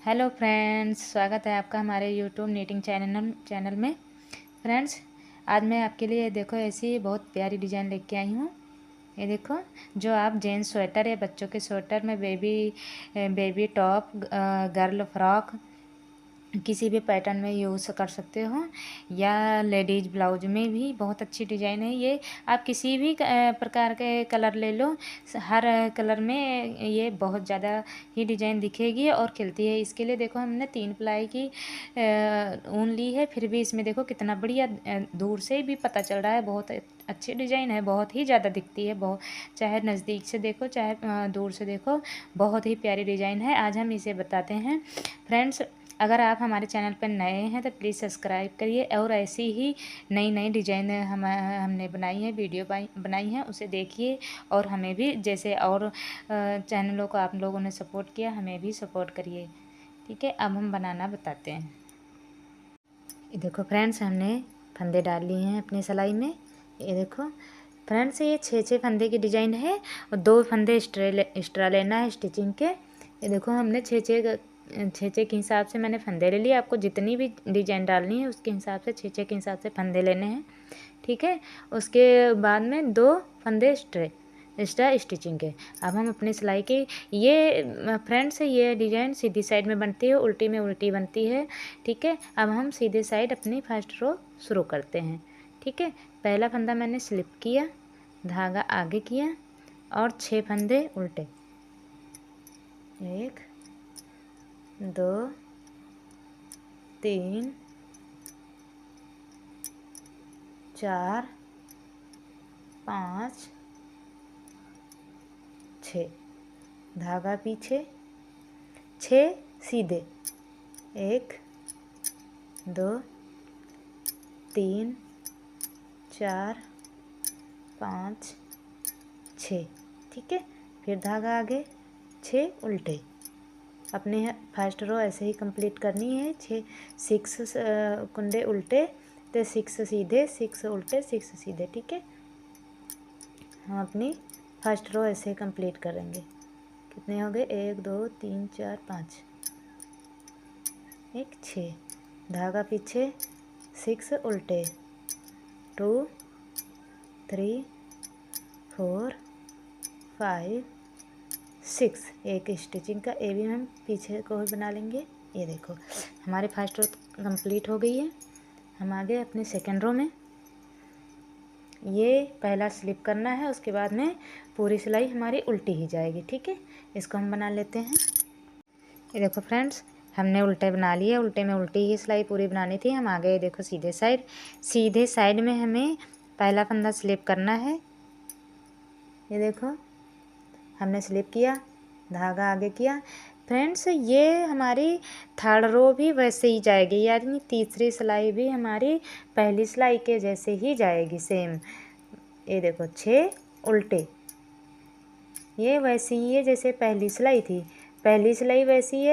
Hello friends, स्वागत है आपका हमारे यूट्यूब नीटिंग चैनल में। फ्रेंड्स, आज मैं आपके लिए देखो ऐसी बहुत प्यारी डिज़ाइन लेके आई हूँ। ये देखो, जो आप जेंट्स स्वेटर या बच्चों के स्वेटर में बेबी टॉप, गर्ल फ्रॉक किसी भी पैटर्न में यूज़ कर सकते हो, या लेडीज़ ब्लाउज में भी बहुत अच्छी डिज़ाइन है ये। आप किसी भी प्रकार के कलर ले लो, हर कलर में ये बहुत ज़्यादा ही डिज़ाइन दिखेगी और खिलती है। इसके लिए देखो, हमने 3 प्लाई की ऊन ली है, फिर भी इसमें देखो कितना बढ़िया दूर से भी पता चल रहा है। बहुत अच्छी डिज़ाइन है, बहुत ही ज़्यादा दिखती है। बहुत, चाहे नज़दीक से देखो चाहे दूर से देखो, बहुत ही प्यारी डिज़ाइन है। आज हम इसे बताते हैं। फ्रेंड्स, अगर आप हमारे चैनल पर नए हैं तो प्लीज़ सब्सक्राइब करिए, और ऐसी ही नई नई डिज़ाइन हमने बनाई है, वीडियो बनाई है, उसे देखिए। और हमें भी, जैसे और चैनलों को आप लोगों ने सपोर्ट किया, हमें भी सपोर्ट करिए। ठीक है, अब हम बनाना बताते हैं। ये देखो फ्रेंड्स, हमने फंदे डाल लिए हैं अपनी सिलाई में। ये देखो फ्रेंड्स, ये 6 फंदे की डिज़ाइन है और 2 फंदे एक्स्ट्रा लेना है स्टिचिंग के। ये देखो, हमने 6 के हिसाब से मैंने फंदे ले लिए। आपको जितनी भी डिज़ाइन डालनी है उसके हिसाब से 6 के हिसाब से फंदे लेने हैं। ठीक है, उसके बाद में 2 फंदे एक्स्ट्रा स्टिचिंग के। अब हम अपनी सिलाई की, ये फ्रेंड्स ये डिज़ाइन सीधी साइड में बनती है, उल्टी में उल्टी बनती है। ठीक है, अब हम सीधे साइड अपनी फर्स्ट रो शुरू करते हैं। ठीक है, पहला फंदा मैंने स्लिप किया, धागा आगे किया और 6 फंदे उल्टे। 1 2 3 4 5 6, धागा पीछे, 6 सीधे। 1 2 3 4 5 6। ठीक है, फिर धागा आगे, 6 उल्टे। अपने फर्स्ट रो ऐसे ही कंप्लीट करनी है। 6 कुंडे उल्टे, तो 6 सीधे, 6 उल्टे, 6 सीधे। ठीक है, हम अपनी फर्स्ट रो ऐसे ही कंप्लीट करेंगे। कितने हो गए? 1 2 3 4 5, 1 6, धागा पीछे, 6 उल्टे, 2 3 4 5 6, एक स्टिचिंग का ए भी हम पीछे को भी बना लेंगे। ये देखो, हमारी फर्स्ट रो कंप्लीट हो गई है। हम आगे अपने सेकंड रो में, ये पहला स्लिप करना है, उसके बाद में पूरी सिलाई हमारी उल्टी ही जाएगी। ठीक है, इसको हम बना लेते हैं। ये देखो फ्रेंड्स, हमने उल्टे बना लिए, उल्टे में उल्टी ही सिलाई पूरी बनानी थी। हम आगे देखो सीधे साइड में हमें पहला फंदा स्लिप करना है। ये देखो, हमने स्लिप किया, धागा आगे किया। फ्रेंड्स, ये हमारी थर्ड रो भी वैसे ही जाएगी, यानी तीसरी सिलाई भी हमारी पहली सिलाई के जैसे ही जाएगी, सेम। ये देखो, 6 उल्टे, ये वैसी ही है जैसे पहली सिलाई थी। पहली सिलाई वैसी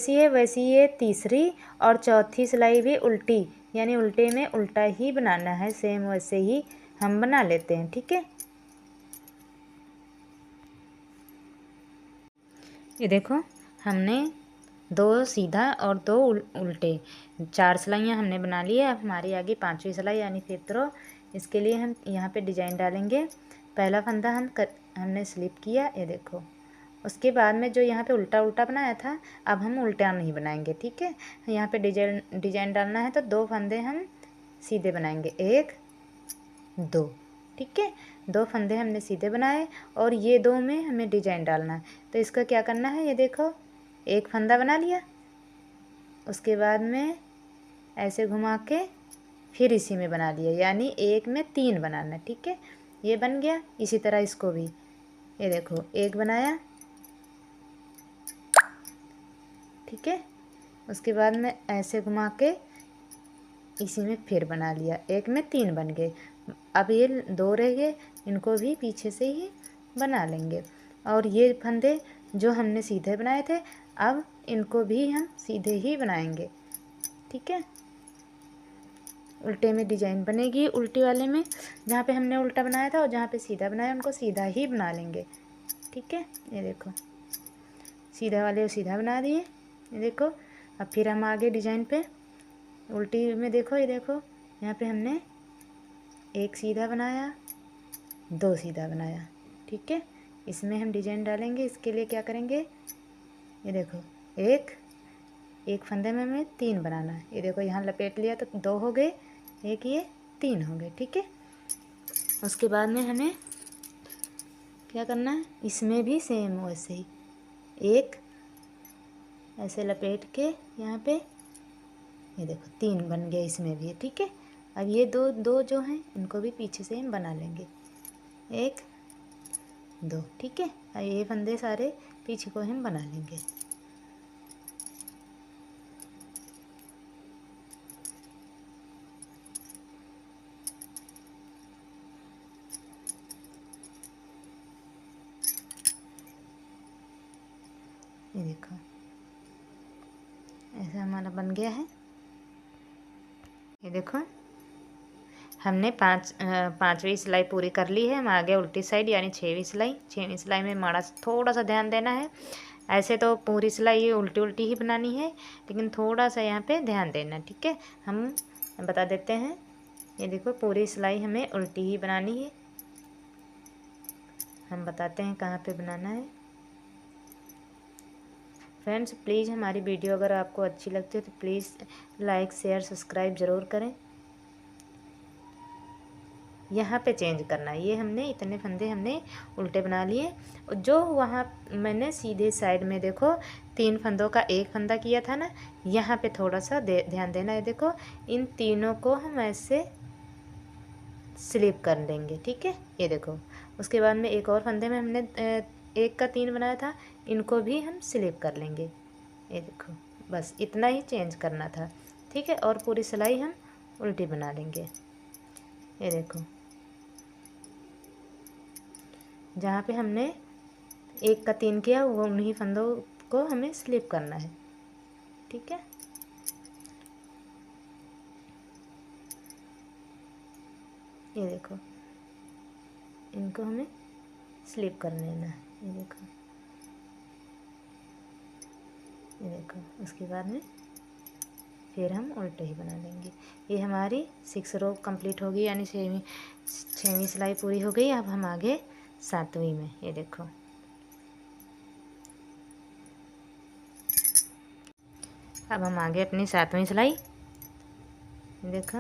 है वैसी ये तीसरी और चौथी सिलाई भी उल्टी, यानी उल्टे में उल्टा ही बनाना है, सेम वैसे ही हम बना लेते हैं। ठीक है, ये देखो, हमने 2 सीधा और 2 उल्टे, 4 सिलाइयाँ हमने बना ली है। अब हमारी आगे 5वीं सिलाई यानी फिफ्थ रो। इसके लिए हम यहाँ पे डिजाइन डालेंगे। पहला फंदा हमने स्लिप किया, ये देखो। उसके बाद में जो यहाँ पे उल्टा उल्टा बनाया था, अब हम उल्टा नहीं बनाएंगे। ठीक है, यहाँ पे डिजाइन डालना है तो 2 फंदे हम सीधे बनाएंगे, 1 2। ठीक है, 2 फंदे हमने सीधे बनाए और ये 2 में हमें डिजाइन डालना है। तो इसका क्या करना है, ये देखो, एक फंदा बना लिया, उसके बाद में ऐसे घुमा के फिर इसी में बना लिया, यानी एक में 3 बनाना। ठीक है, ये बन गया। इसी तरह इसको भी, ये देखो, एक बनाया, ठीक है, उसके बाद में ऐसे घुमा के इसी में फिर बना लिया, एक में 3 बन गए। अब ये 2 रह गए, इनको भी पीछे से ही बना लेंगे। और ये फंदे जो हमने सीधे बनाए थे, अब इनको भी हम सीधे ही बनाएंगे। ठीक है, उल्टे में डिजाइन बनेगी, उल्टी वाले में जहाँ पे हमने उल्टा बनाया था और जहाँ पे सीधा बनाया उनको सीधा ही बना लेंगे। ठीक है, ये देखो, सीधा वाले को सीधा बना दिए, ये देखो। अब फिर हम आगे डिजाइन पे उल्टी में देखो, ये देखो यहाँ पे हमने एक सीधा बनाया, दो सीधा बनाया। ठीक है, इसमें हम डिजाइन डालेंगे। इसके लिए क्या करेंगे, ये देखो एक फंदे में हमें 3 बनाना है। ये देखो यहाँ लपेट लिया तो 2 हो गए, एक ये 3 हो गए। ठीक है, उसके बाद में हमें क्या करना है, इसमें भी सेम वैसे ही एक ऐसे लपेट के यहाँ पे ये देखो 3 बन गए इसमें भी। ठीक है, अब ये दो जो हैं इनको भी पीछे से हम बना लेंगे, 1 2। ठीक है, अब ये फंदे सारे पीछे को हम बना लेंगे। ये देखो ऐसा हमारा बन गया है। ये देखो हमने पाँचवीं सिलाई पूरी कर ली है। हम आगे उल्टी साइड यानी 6वीं सिलाई। 6वीं सिलाई में माड़ा थोड़ा सा ध्यान देना है। ऐसे तो पूरी सिलाई ये उल्टी उल्टी ही बनानी है, लेकिन थोड़ा सा यहाँ पे ध्यान देना। ठीक है, हम बता देते हैं। ये देखो पूरी सिलाई हमें उल्टी ही बनानी है। हम बताते हैं कहाँ पे बनाना है। फ्रेंड्स प्लीज़ हमारी वीडियो अगर आपको अच्छी लगती है तो प्लीज़ लाइक शेयर सब्सक्राइब ज़रूर करें। यहाँ पे चेंज करना है। ये हमने इतने फंदे हमने उल्टे बना लिए। जो वहाँ मैंने सीधे साइड में देखो 3 फंदों का एक फंदा किया था ना, यहाँ पे थोड़ा सा ध्यान देना है। देखो इन तीनों को हम ऐसे स्लिप कर देंगे। ठीक है, ये देखो उसके बाद में एक और फंदे में हमने 1 का 3 बनाया था, इनको भी हम स्लिप कर लेंगे। ये देखो बस इतना ही चेंज करना था। ठीक है, और पूरी सिलाई हम उल्टी बना लेंगे। ये देखो जहाँ पे हमने 1 का 3 किया वो उन्हीं फंदों को हमें स्लिप करना है। ठीक है, ये देखो इनको हमें स्लिप कर लेना है। ये देखो, ये देखो उसके बाद में फिर हम उल्टे ही बना लेंगे। ये हमारी 6 रो कंप्लीट होगी, यानी 6वीं सिलाई पूरी हो गई। अब हम आगे 7वीं में, ये देखो अब हम आगे अपनी 7वीं सिलाई। देखो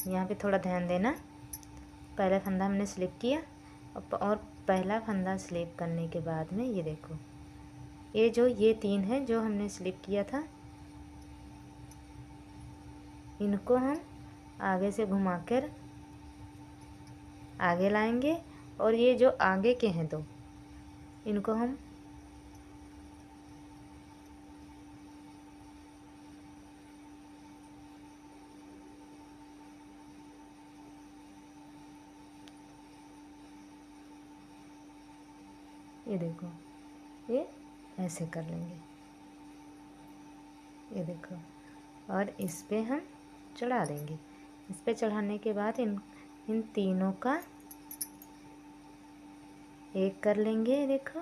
यहाँ पे थोड़ा ध्यान देना। पहला फंदा हमने स्लिप किया और पहला फंदा स्लिप करने के बाद में ये देखो ये 3 है जो हमने स्लिप किया था, इनको हम आगे से घुमाकर आगे लाएंगे। और ये जो आगे के हैं 2 इनको हम ये देखो ये ऐसे कर लेंगे। ये देखो और इस पे हम चढ़ा देंगे। इस पे चढ़ाने के बाद इन तीनों का एक कर लेंगे। ये देखो,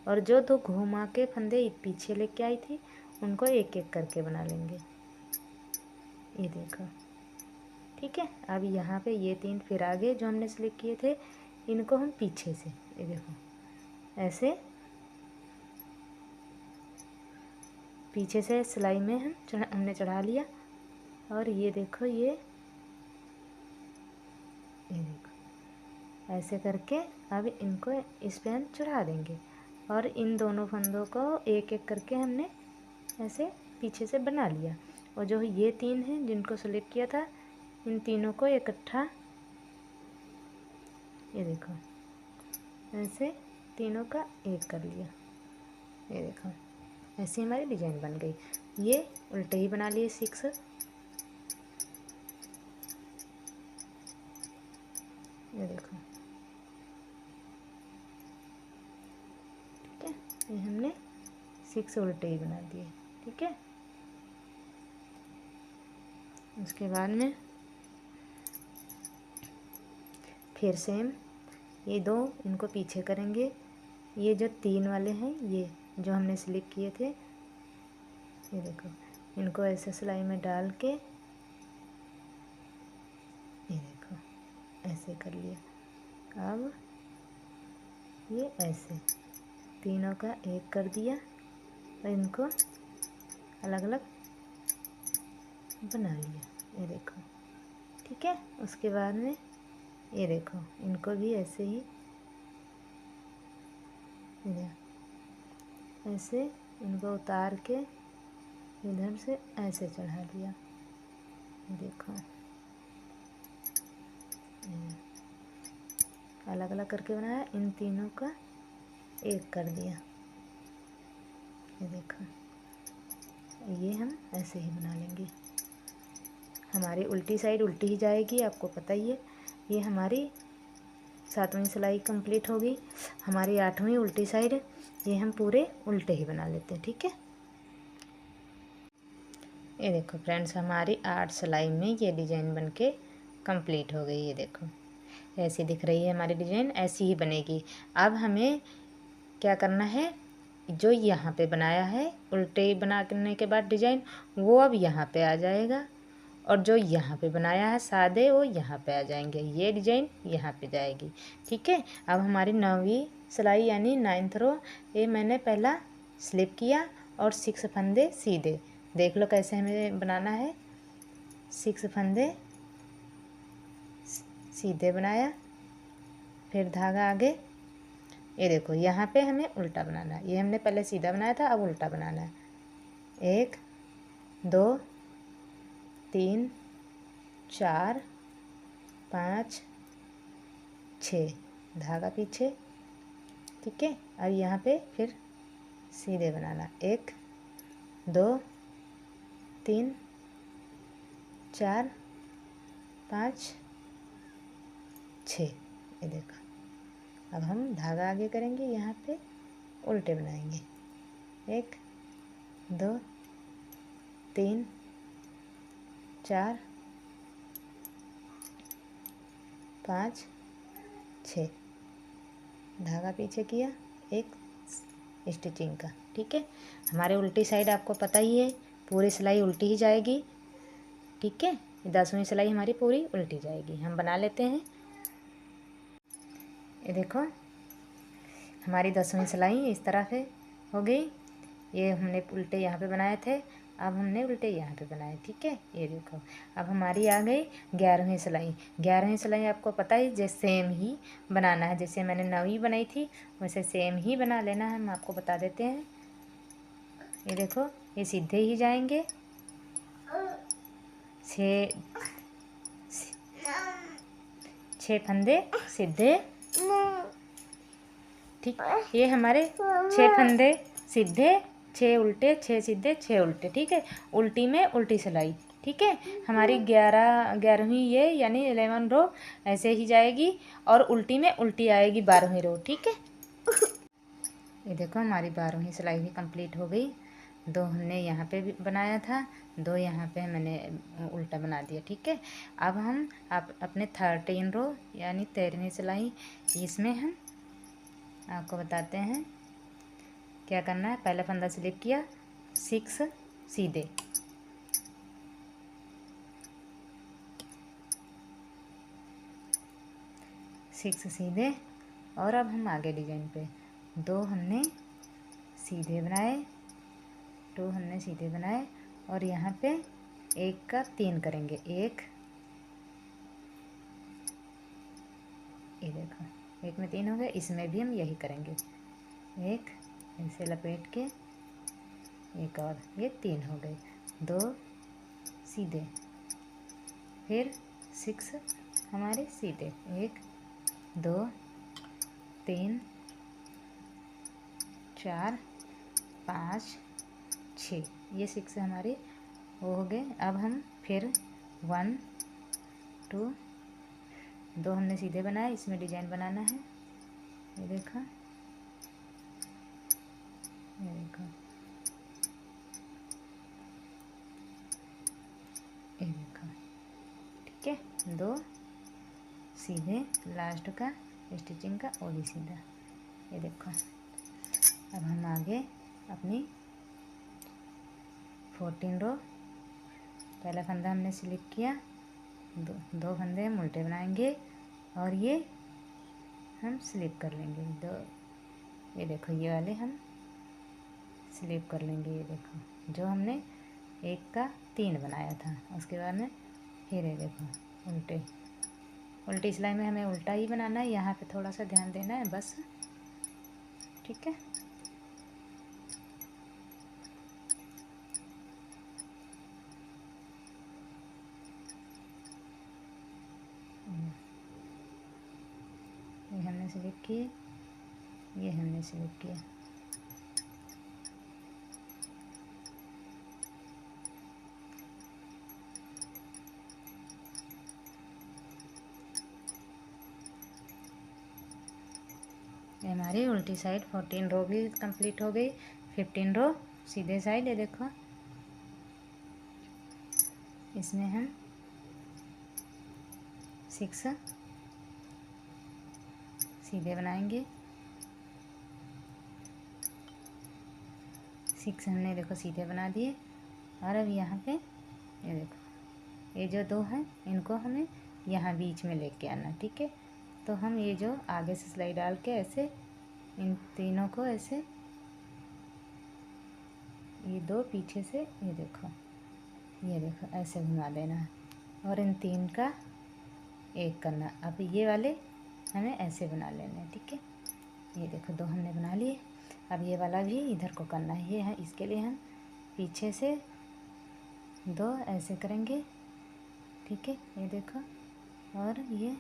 और जो 2 घुमा के फंदे पीछे लेके आई थी उनको एक एक करके बना लेंगे। ये देखो ठीक है, अब यहाँ पे ये 3 फिर आगे जो हमने स्लिप किए थे इनको हम पीछे से ये देखो ऐसे पीछे से सिलाई में हमने चढ़ा लिया। और ये देखो ये देखो ऐसे करके अब इनको इस पे हम चढ़ा देंगे। और इन दोनों फंदों को एक एक करके हमने ऐसे पीछे से बना लिया। और जो ये 3 हैं जिनको स्लिप किया था इन तीनों को इकट्ठा ये देखो ऐसे तीनों का एक कर लिया। ये देखो ऐसी हमारी डिजाइन बन गई। ये उल्टे ही बना लिए 6। ये देखो ठीक है, ये हमने 6 उल्टे ही बना दिए। ठीक है, उसके बाद में फिर सेम ये 2 इनको पीछे करेंगे। ये जो 3 वाले हैं ये जो हमने स्लिप किए थे ये देखो, इनको ऐसे सिलाई में डाल के ये देखो ऐसे कर लिया। अब ये ऐसे तीनों का एक कर दिया और इनको अलग अलग बना लिया। ये देखो, ठीक है। उसके बाद में ये देखो, इनको भी ऐसे ही ऐसे इनको उतार के इधर से ऐसे चढ़ा दिया। ये देखो, अलग अलग करके बनाया, इन तीनों का एक कर दिया। ये देखो, ये हम ऐसे ही बना लेंगे। हमारी उल्टी साइड उल्टी ही जाएगी, आपको पता ही है। ये हमारी 7वीं सिलाई कंप्लीट होगी। हमारी 8वीं उल्टी साइड, ये हम पूरे उल्टे ही बना लेते हैं, ठीक है। ये देखो फ्रेंड्स, हमारी 8 सिलाई में ये डिज़ाइन बनके कंप्लीट हो गई। ये देखो ऐसी दिख रही है हमारी डिज़ाइन, ऐसी ही बनेगी। अब हमें क्या करना है, जो यहाँ पे बनाया है उल्टे बनाने के बाद डिज़ाइन, वो अब यहाँ पे आ जाएगा, और जो यहाँ पे बनाया है सादे, वो यहाँ पे आ जाएंगे। ये डिज़ाइन यहाँ पे जाएगी, ठीक है। अब हमारी 9वीं सिलाई यानी 9th रो, ये मैंने पहला स्लिप किया और 6 फंदे सीधे। देख लो कैसे हमें बनाना है। 6 फंदे सीधे बनाया, फिर धागा आगे। ये देखो, यहाँ पे हमें उल्टा बनाना है। ये हमने पहले सीधा बनाया था, अब उल्टा बनाना है। 1 2 3 4 5 6, धागा पीछे, ठीक है। और यहाँ पे फिर सीधे बनाना, 1 2 3 4 5 6। ये देखो, अब हम धागा आगे करेंगे, यहाँ पे उल्टे बनाएंगे। 1 2 3 4 5 6, धागा पीछे किया, एक स्टिचिंग का, ठीक है। हमारे उल्टी साइड आपको पता ही है, पूरी सिलाई उल्टी ही जाएगी, ठीक है। 10वीं सिलाई हमारी पूरी उल्टी जाएगी। हम बना लेते हैं। ये देखो, हमारी 10वीं सिलाई इस तरह से हो गई। ये हमने उल्टे यहाँ पे बनाए थे, अब हमने उल्टे यहाँ पे बनाए, ठीक है। ये देखो, अब हमारी आ गई 11वीं सिलाई। 11वीं सिलाई आपको पता है, जैसे सेम ही बनाना है, जैसे मैंने 9वीं बनाई थी वैसे सेम ही बना लेना है। हम आपको बता देते हैं। ये देखो, ये सीधे ही जाएंगे, 6 फंदे सीधे, ठीक। ये हमारे 6 फंदे सीधे, 6 उल्टे, 6 सीधे, 6 उल्टे, ठीक है। उल्टी में उल्टी सिलाई, ठीक है। हमारी 11वीं ये यानी 11 रो ऐसे ही जाएगी, और उल्टी में उल्टी आएगी 12वीं रो, ठीक है। ये देखो, हमारी 12वीं सिलाई भी कंप्लीट हो गई। 2 हमने यहाँ पे भी बनाया था, 2 यहाँ पे मैंने उल्टा बना दिया, ठीक है। अब हम अपने 13 रो यानी 13वीं सिलाई, इसमें हम आपको बताते हैं क्या करना है। पहला फंदा स्लिप किया, 6 सीधे, सीधे। और अब हम आगे डिजाइन पे 2 हमने सीधे बनाए, 2 हमने सीधे बनाए, और यहाँ पे 1 का 3 करेंगे। 1, ये देखो, 1 में 3 हो गए। इसमें भी हम यही करेंगे, 1 ऐसे लपेट के, 1 और, ये 3 हो गए। 2 सीधे, फिर 6 हमारे सीधे, 1 2 3 4 5 6, ये 6 हमारे वो हो गए। अब हम फिर 1 2, 2 हमने सीधे बनाए, इसमें डिजाइन बनाना है। ये देखो, ये देखो, ये देखो, ठीक है। 2 सीधे, लास्ट का स्टिचिंग का वो भी सीधा। ये देखो, अब हम आगे अपनी 14 रो, पहला फंदा हमने स्लिप किया, दो फंदे हम उल्टे बनाएंगे और ये हम स्लिप कर लेंगे दो। ये देखो ये वाले हम स्लिप कर लेंगे। ये देखो जो हमने 1 का 3 बनाया था, उसके बाद में फिर ये देखो उल्टी सिलाई में हमें उल्टा ही बनाना है, यहाँ पे थोड़ा सा ध्यान देना है बस, ठीक है। ये हमने स्लिप किए, ये हमने स्लिप किया। ये हमारी उल्टी साइड 14 रो भी कंप्लीट हो गई। 15 रो सीधे साइड, ये देखो इसमें हम 6 सीधे बनाएंगे। 6 हमने देखो सीधे बना दिए। और अब यहाँ पे ये देखो ये जो 2 हैं इनको हमें यहाँ बीच में लेके आना, ठीक है। तो हम ये जो आगे से सिलाई डाल के ऐसे इन तीनों को ऐसे, ये 2 पीछे से ये देखो ऐसे घुमा देना है और इन 3 का 1 करना। अब ये वाले हमें ऐसे बना लेने हैं, ठीक है। ये देखो 2 हमने बना लिए। अब ये वाला भी इधर को करना है। ये है, इसके लिए हम पीछे से 2 ऐसे करेंगे, ठीक है। ये देखो और ये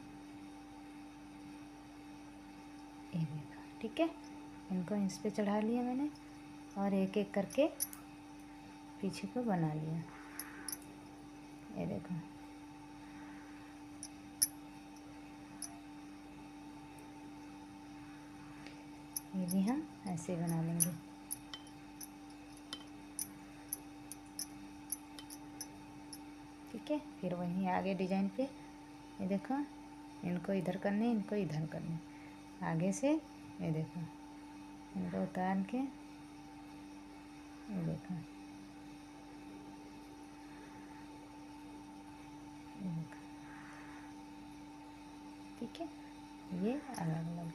देखो, ठीक है। इनको इस पे चढ़ा लिया मैंने और एक एक करके पीछे को बना लिया। ये देखो ये भी हम ऐसे बना लेंगे, ठीक है। फिर वहीं आगे डिजाइन पे ये देखो इनको इधर करने, इनको इधर करने, आगे से ये देखो इनको उतार के ये देखो ठीक है। ये अलग अलग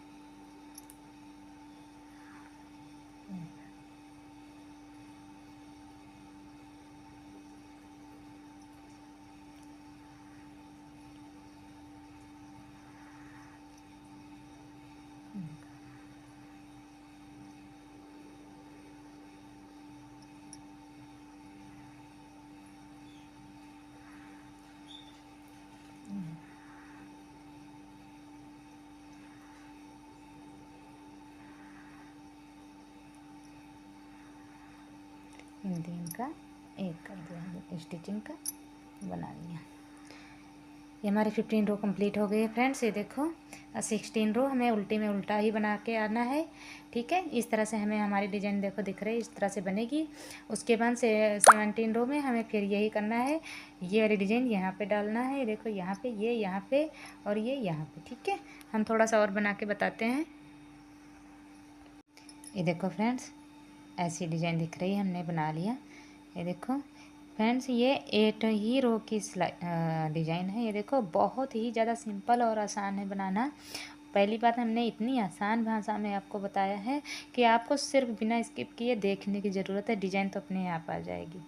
इन 3 का 1 कर दिया, स्टिचिंग का बना लिया। ये हमारे 15 रो कंप्लीट हो गए फ्रेंड्स। ये देखो 16 रो हमें उल्टी में उल्टा ही बना के आना है, ठीक है। इस तरह से हमें हमारी डिजाइन देखो दिख रही है, इस तरह से बनेगी। उसके बाद से 17 रो में हमें फिर यही करना है, ये वाली डिजाइन यहाँ पे डालना है। ये देखो यहाँ पे, ये यहाँ पे और ये यहाँ पे, ठीक है। हम थोड़ा सा और बना के बताते हैं। ये देखो फ्रेंड्स ऐसी डिजाइन दिख रही है, हमने बना लिया। ये देखो फ्रेंड्स ये 8 ही रो की डिजाइन है। ये देखो बहुत ही ज़्यादा सिंपल और आसान है बनाना। पहली बात हमने इतनी आसान भाषा में आपको बताया है कि आपको सिर्फ बिना स्किप किए देखने की ज़रूरत है, डिजाइन तो अपने आप आ जाएगी।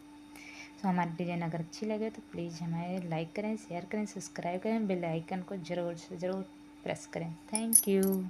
तो हमारी डिजाइन अगर अच्छी लगे तो प्लीज़ हमारे लाइक करें, शेयर करें, सब्सक्राइब करें, बेल आइकन को ज़रूर से ज़रूर प्रेस करें। Thank you.